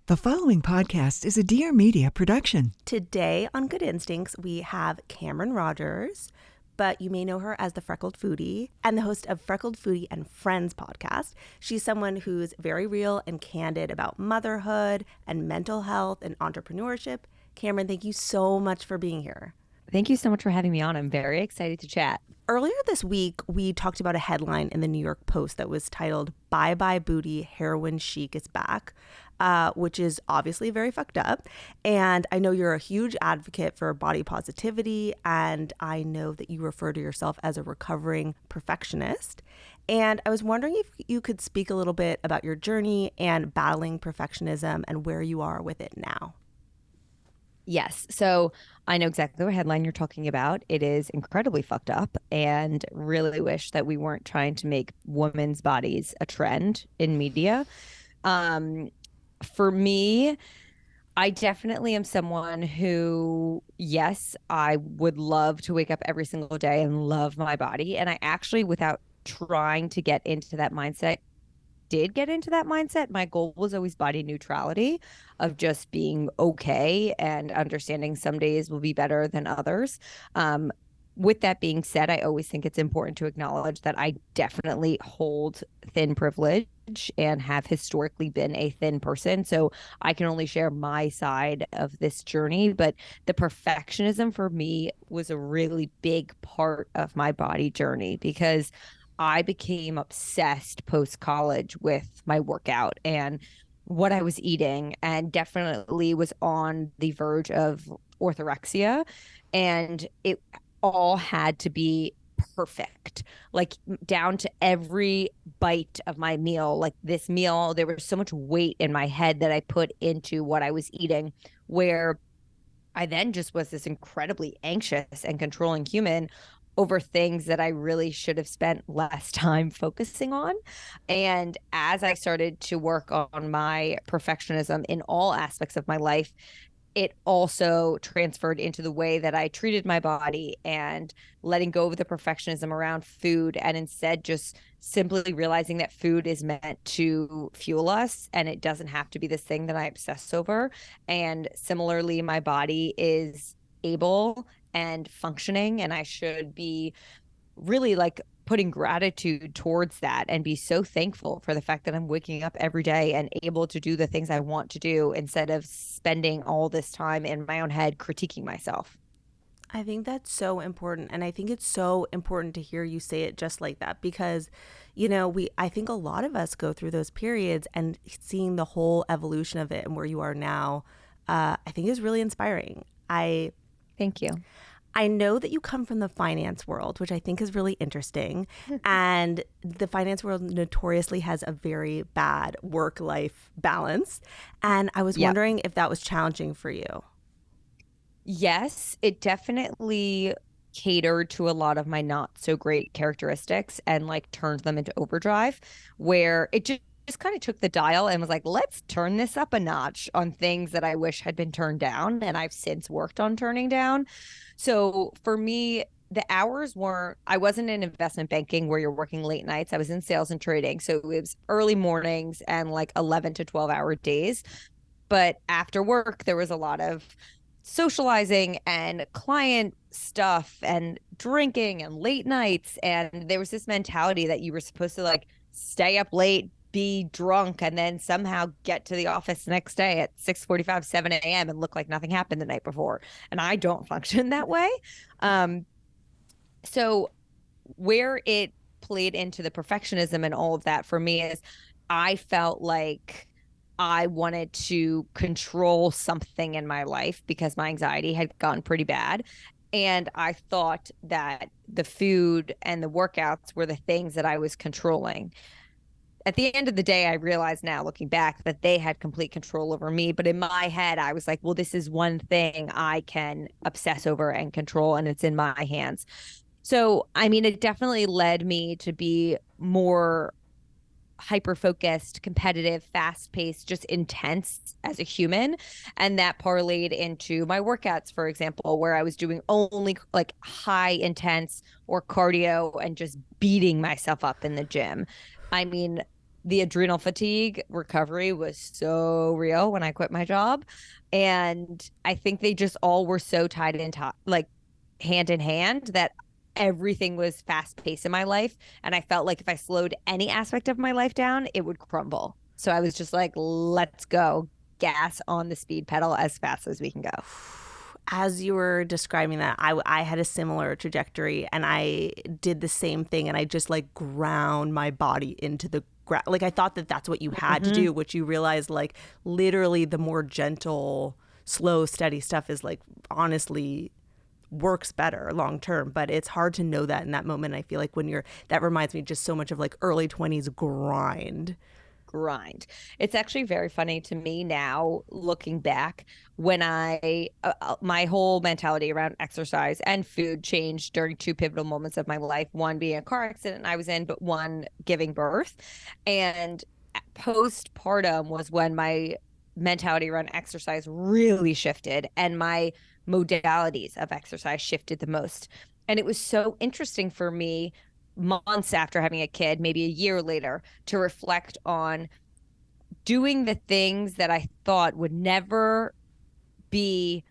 The following podcast is a Dear Media production. Today on Good Instincts, we have Cameron Rogers, but you may know her as the Freckled Foodie and the host of Freckled Foodie and Friends podcast. She's someone who's very real and candid about motherhood and mental health and entrepreneurship. Cameron, thank you so much for being here. Thank you so much for having me on. I'm very excited to chat. Earlier this week, we talked about a headline in the New York Post that was titled, "Bye Bye Booty, Heroin Chic is Back," which is obviously very fucked up. And I know you're a huge advocate for body positivity, and I know that you refer to yourself as a recovering perfectionist. And I was wondering if you could speak a little bit about your journey and battling perfectionism and where you are with it now. Yes. So I know exactly what headline you're talking about. It is incredibly fucked up, and really wish that we weren't trying to make women's bodies a trend in media. For me, I definitely am someone who, yes, I would love to wake up every single day and love my body. And I actually, without trying to get into that mindset, did get into that mindset. My goal was always body neutrality, of just being okay and understanding some days will be better than others. With that being said, I always think it's important to acknowledge that I definitely hold thin privilege and have historically been a thin person. So I can only share my side of this journey. But the perfectionism for me was a really big part of my body journey, because I became obsessed post-college with my workout and what I was eating, and definitely was on the verge of orthorexia. And it all had to be perfect, like down to every bite of my meal. Like this meal, there was so much weight in my head that I put into what I was eating, where I then just was this incredibly anxious and controlling human over things that I really should have spent less time focusing on. And as I started to work on my perfectionism in all aspects of my life, it also transferred into the way that I treated my body, and letting go of the perfectionism around food, and instead just simply realizing that food is meant to fuel us, and it doesn't have to be this thing that I obsess over. And similarly, my body is able and functioning, and I should be really like putting gratitude towards that and be so thankful for the fact that I'm waking up every day and able to do the things I want to do, instead of spending all this time in my own head critiquing myself. I think that's so important. And I think it's so important to hear you say it just like that, because, I think a lot of us go through those periods, and seeing the whole evolution of it and where you are now, I think is really inspiring. Thank you. I know that you come from the finance world, which I think is really interesting. And the finance world notoriously has a very bad work-life balance. And I was wondering if that was challenging for you. Yes, it definitely catered to a lot of my not so great characteristics, and like turned them into overdrive, where it just kind of took the dial and was like, let's turn this up a notch on things that I wish had been turned down, and I've since worked on turning down. So for me, the hours weren't, I wasn't in investment banking where you're working late nights. I was in sales and trading. So it was early mornings and like 11 to 12-hour days. But after work, there was a lot of socializing and client stuff and drinking and late nights. And there was this mentality that you were supposed to like stay up late, be drunk, and then somehow get to the office the next day at 6:45, 7 a.m. and look like nothing happened the night before. And I don't function that way. So where it played into the perfectionism and all of that for me is, I felt like I wanted to control something in my life because my anxiety had gotten pretty bad. And I thought that the food and the workouts were the things that I was controlling. At the end of the day, I realize now, looking back, that they had complete control over me. But in my head, I was like, well, this is one thing I can obsess over and control, and it's in my hands. So, I mean, it definitely led me to be more hyper-focused, competitive, fast-paced, just intense as a human. And that parlayed into my workouts, for example, where I was doing only like high intense or cardio and just beating myself up in the gym. I mean, the adrenal fatigue recovery was so real when I quit my job. And I think they just all were so tied into like hand in hand that everything was fast paced in my life. And I felt like if I slowed any aspect of my life down, it would crumble. So I was just like, let's go, gas on the speed pedal as fast as we can go. As you were describing that, I had a similar trajectory, and I did the same thing, and I just like ground my body into the ground. Like I thought that that's what you had to do, which you realize like literally the more gentle, slow, steady stuff is like honestly works better long term. But it's hard to know that in that moment. I feel like when that reminds me just so much of like early 20s grind. It's actually very funny to me now looking back when I my whole mentality around exercise and food changed during two pivotal moments of my life, one being a car accident I was in, but one giving birth. And postpartum was when my mentality around exercise really shifted and my modalities of exercise shifted the most. And it was so interesting for me months after having a kid, maybe a year later, to reflect on doing the things that I thought would never be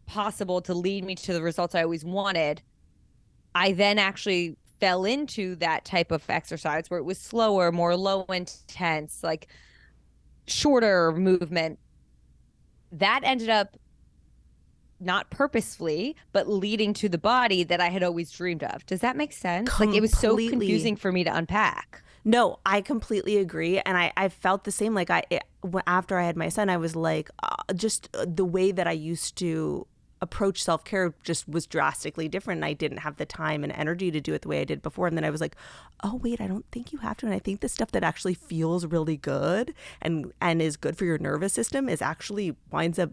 possible to lead me to the results I always wanted. I then actually fell into that type of exercise where it was slower, more low intense, like shorter movement. That ended up not purposefully, but leading to the body that I had always dreamed of. Does that make sense? Like it was so confusing for me to unpack. No, I completely agree. And I felt the same. Like after I had my son, I was like, just the way that I used to approach self-care just was drastically different. And I didn't have the time and energy to do it the way I did before. And then I was like, oh, wait, I don't think you have to. And I think the stuff that actually feels really good and is good for your nervous system is actually winds up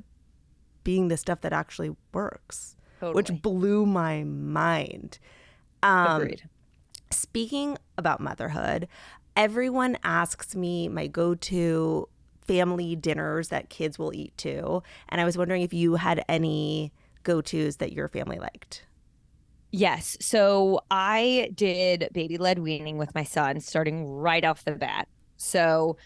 being the stuff that actually works, which blew my mind. Agreed. Speaking about motherhood, everyone asks me my go-to family dinners that kids will eat too. And I was wondering if you had any go-tos that your family liked. Yes. So I did baby-led weaning with my son starting right off the bat. So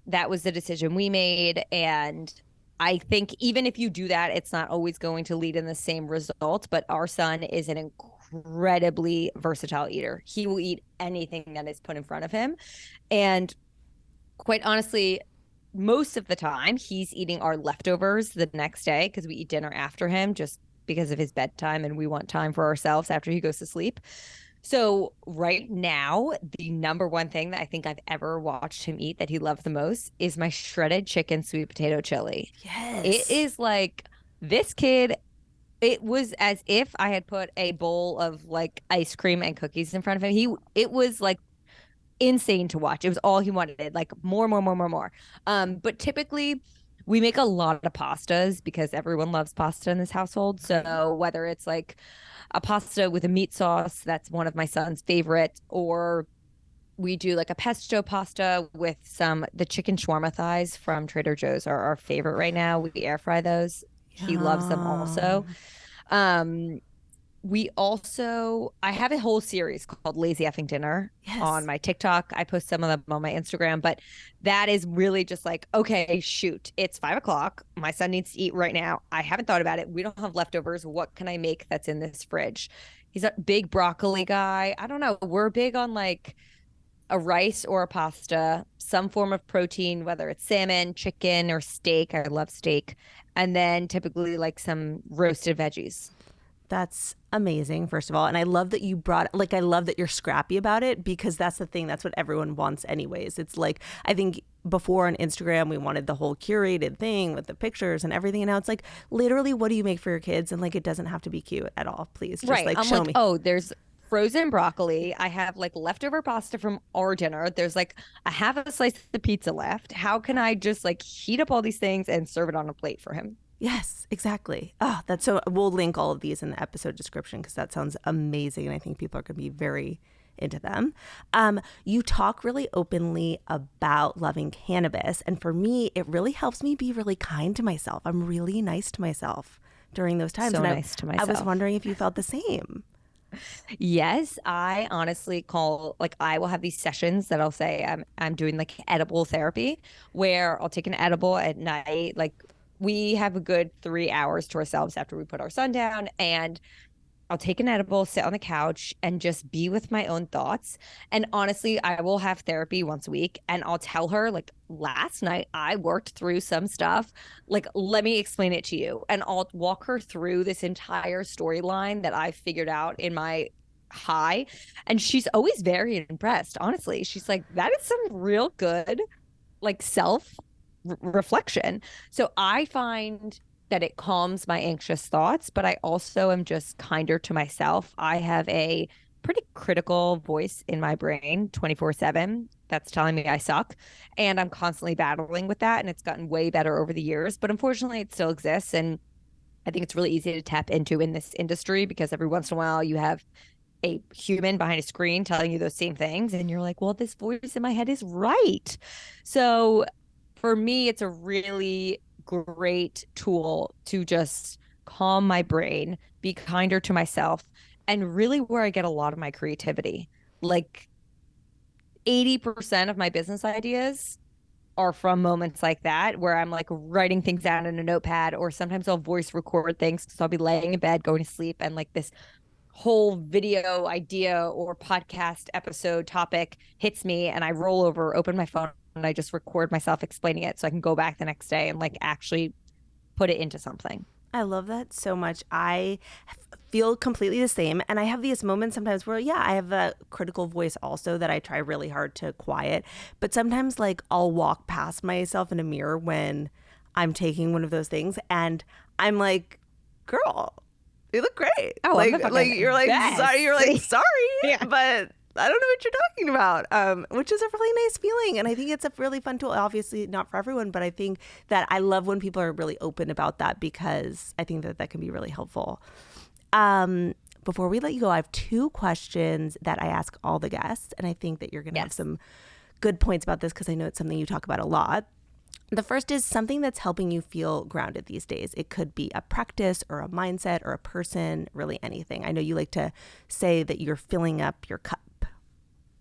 that was the decision we made. And I think even if you do that, it's not always going to lead in the same result. But our son is an incredibly versatile eater. He will eat anything that is put in front of him. And quite honestly, most of the time he's eating our leftovers the next day because we eat dinner after him just because of his bedtime and we want time for ourselves after he goes to sleep. So right now, the number one thing that I think I've ever watched him eat that he loves the most is my shredded chicken sweet potato chili. Yes. It is like this kid, it was as if I had put a bowl of like ice cream and cookies in front of him. It was like insane to watch. It was all he wanted, like more. But typically we make a lot of pastas because everyone loves pasta in this household. So whether it's like a pasta with a meat sauce, that's one of my son's favorite, or we do like a pesto pasta with the chicken shawarma thighs from Trader Joe's are our favorite right now. We air fry those. He loves them also. I have a whole series called Lazy Effing Dinner on my TikTok. I post some of them on my Instagram, but that is really just like, okay, shoot, it's 5:00. My son needs to eat right now. I haven't thought about it. We don't have leftovers. What can I make that's in this fridge? He's a big broccoli guy. I don't know. We're big on like a rice or a pasta, some form of protein, whether it's salmon, chicken, or steak. I love steak. And then typically like some roasted veggies. That's amazing, first of all. And I love that I love that you're scrappy about it because that's the thing. That's what everyone wants anyways. It's like, I think before on Instagram, we wanted the whole curated thing with the pictures and everything. And now it's like, literally, what do you make for your kids? And like, it doesn't have to be cute at all. Please just like show me. Oh, there's frozen broccoli. I have like leftover pasta from our dinner. There's like a half of a slice of the pizza left. How can I just like heat up all these things and serve it on a plate for him? Yes, exactly. Oh, that's so. We'll link all of these in the episode description because that sounds amazing, and I think people are going to be very into them. You talk really openly about loving cannabis, and for me, it really helps me be really kind to myself. I'm really nice to myself during those times. So and nice to myself. I was wondering if you felt the same. Yes, I honestly call like I will have these sessions that I'll say I'm doing like edible therapy where I'll take an edible at night. Like we have a good 3 hours to ourselves after we put our son down, and I'll take an edible, sit on the couch, and just be with my own thoughts. And honestly, I will have therapy once a week and I'll tell her, like, last night I worked through some stuff. Like, let me explain it to you. And I'll walk her through this entire storyline that I figured out in my high. And she's always very impressed, honestly. She's like, that is some real good, like, self reflection. So I find that it calms my anxious thoughts, but I also am just kinder to myself. I have a pretty critical voice in my brain 24/7 that's telling me I suck. And I'm constantly battling with that. And it's gotten way better over the years. But unfortunately, it still exists. And I think it's really easy to tap into in this industry because every once in a while you have a human behind a screen telling you those same things. And you're like, well, this voice in my head is right. So for me, it's a really great tool to just calm my brain, be kinder to myself, and really where I get a lot of my creativity. Like 80% of my business ideas are from moments like that where I'm like writing things down in a notepad, or sometimes I'll voice record things because I'll be laying in bed going to sleep and like this whole video idea or podcast episode topic hits me and I roll over, open my phone, and I just record myself explaining it so I can go back the next day and like actually put it into something. I love that so much. I feel completely the same. And I have these moments sometimes where, yeah, I have a critical voice also that I try really hard to quiet. But sometimes, like, I'll walk past myself in a mirror when I'm taking one of those things. And I'm like, girl, you look great. Oh, like, I'm the like you're like, best. sorry, you're like, sorry, Yeah. but I don't know what you're talking about, which is a really nice feeling. And I think it's a really fun tool. Obviously not for everyone, but I think that I love when people are really open about that because I think that that can be really helpful. Before we let you go, I have 2 questions that I ask all the guests. And I think that you're going to have some good points about this because I know it's something you talk about a lot. The first is something that's helping you feel grounded these days. It could be a practice or a mindset or a person, really anything. I know you like to say that you're filling up your cup.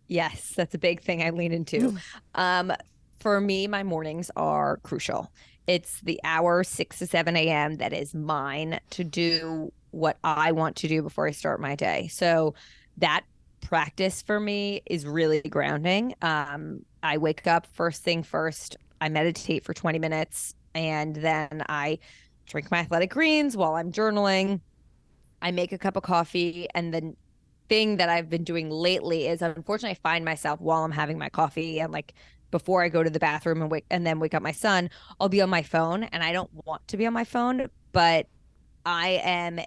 Yes, that's a big thing I lean into. For me, my mornings are crucial. It's the hour 6 to 7 a.m. that is mine to do what I want to do before I start my day. So that practice for me is really grounding. I wake up first thing first. I meditate for 20 minutes and then I drink my athletic greens while I'm journaling. I make a cup of coffee, and then thing that I've been doing lately is unfortunately I find myself while I'm having my coffee and like before I go to the bathroom and then wake up my son, I'll be on my phone, and I don't want to be on my phone, but I am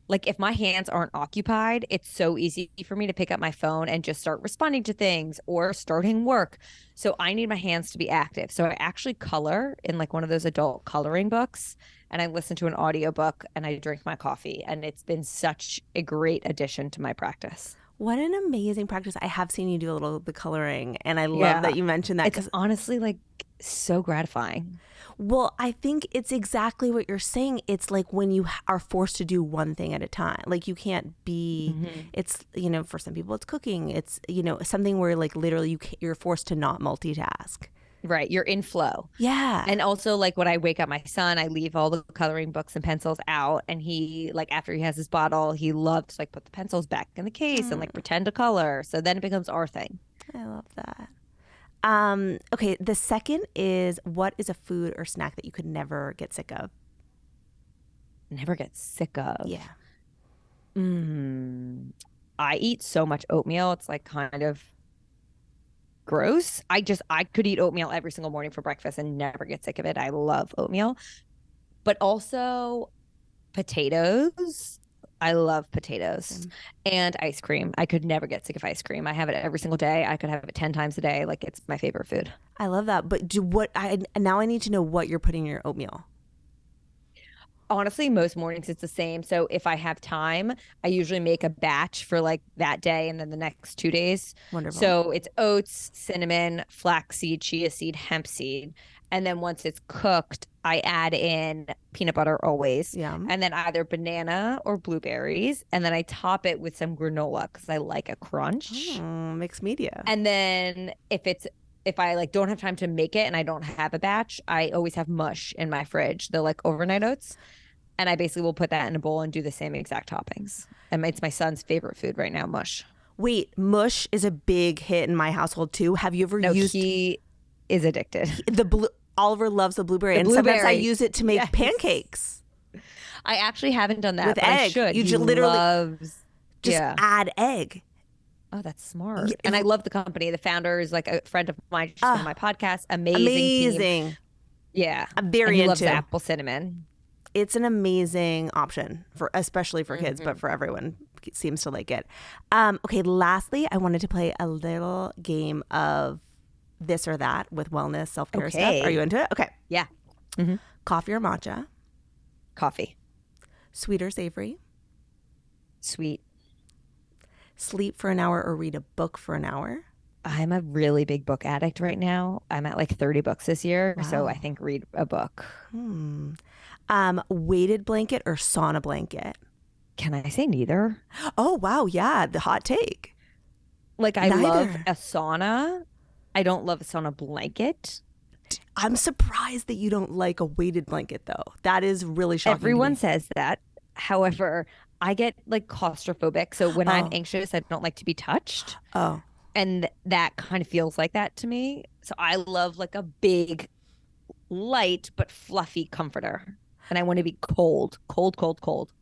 like if my hands aren't occupied, it's so easy for me to pick up my phone and just start responding to things or starting work. So I need my hands to be active. So I actually color in like one of those adult coloring books, and I listen to an audiobook and I drink my coffee, and it's been such a great addition to my practice. What an amazing practice. I have seen you do a little of the coloring, and I love that you mentioned that. It's honestly like so gratifying. Well, I think it's exactly what you're saying. It's like when you are forced to do one thing at a time. Like you can't be, it's, for some people it's cooking. It's, something where like literally you're forced to not multitask. Right. You're in flow. Yeah. And also like when I wake up my son, I leave all the coloring books and pencils out. And he like after he has his bottle, he loves to like put the pencils back in the case and like pretend to color. So then it becomes our thing. I love that. Okay. The second is, what is a food or snack that you could never get sick of? Never get sick of. Yeah. I eat so much oatmeal. It's like kind of gross. I could eat oatmeal every single morning for breakfast and never get sick of it. I love oatmeal, but also potatoes. I love potatoes and ice cream. I could never get sick of ice cream. I have it every single day. I could have it 10 times a day. Like it's my favorite food. I love that. But now I need to know what you're putting in your oatmeal. Honestly, most mornings it's the same. So if I have time, I usually make a batch for like that day and then the next 2 days. Wonderful. So it's oats, cinnamon, flaxseed, chia seed, hemp seed. And then once it's cooked, I add in peanut butter always. Yum. And then either banana or blueberries. And then I top it with some granola because I like a crunch. Mixed media. And then if I like don't have time to make it and I don't have a batch, I always have mush in my fridge. They're like overnight oats. And I basically will put that in a bowl and do the same exact toppings. And it's my son's favorite food right now, mush. Wait, mush is a big hit in my household too. Have you ever used? He is addicted. Oliver loves the blueberry, The and sometimes I blueberry. use it to make Yes. pancakes I actually haven't done that, with but I egg. should. You He just literally loves. just Yeah. add egg. Oh, that's smart. Yeah, And I love the company. The founder is like a friend of mine. She's on my podcast. Amazing team. Amazing. Yeah. I'm very and he loves into. apple cinnamon. It's an amazing option for, especially for kids, but for everyone seems to like it. Okay, lastly, I wanted to play a little game of this or that with wellness, self-care stuff. Okay. Are you into it? Okay. Yeah. Coffee or matcha? Coffee. Sweet or savory? Sweet. Sleep for an hour or read a book for an hour? I'm a really big book addict right now. I'm at like 30 books this year. So Wow. I think read a book. Weighted blanket or sauna blanket? Can I say neither? Oh, wow. Yeah, the hot take. Like I love Neither. a sauna. I don't love a sauna blanket. I'm surprised that you don't like a weighted blanket, though. That is really shocking. to Everyone me. says that. However, I get like claustrophobic. So when I'm Oh. anxious, I don't like to be touched. Oh, And that kind of feels like that to me. So I love like a big, light, but fluffy comforter. And I want to be cold, cold, cold, cold.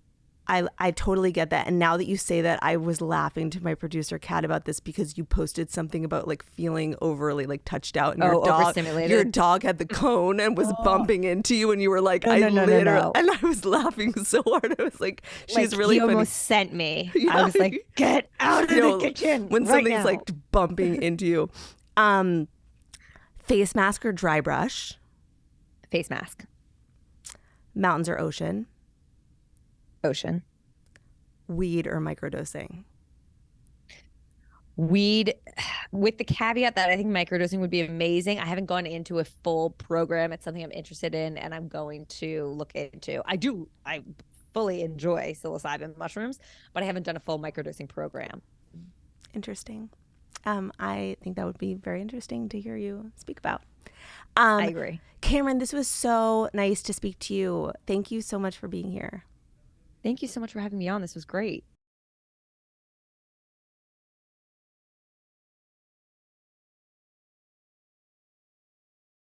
I totally get that. And now that you say that, I was laughing to my producer Kat about this because you posted something about like feeling overly like touched out, and overstimulated. your dog had the cone and was bumping into you, and you were like, No. and I was laughing so hard. I was like, she's Like, really he funny. almost sent me. Yeah. I was like, get out of You know, the kitchen when right something's now. like bumping into you. Face mask or dry brush? Face mask. Mountains or ocean? Ocean. Weed or microdosing? Weed, with the caveat that I think microdosing would be amazing. I haven't gone into a full program. It's something I'm interested in and I'm going to look into. I fully enjoy psilocybin mushrooms, but I haven't done a full microdosing program. Interesting. I think that would be very interesting to hear you speak about. I agree. Cameron, this was so nice to speak to you. Thank you so much for being here. Thank you so much for having me on. This was great.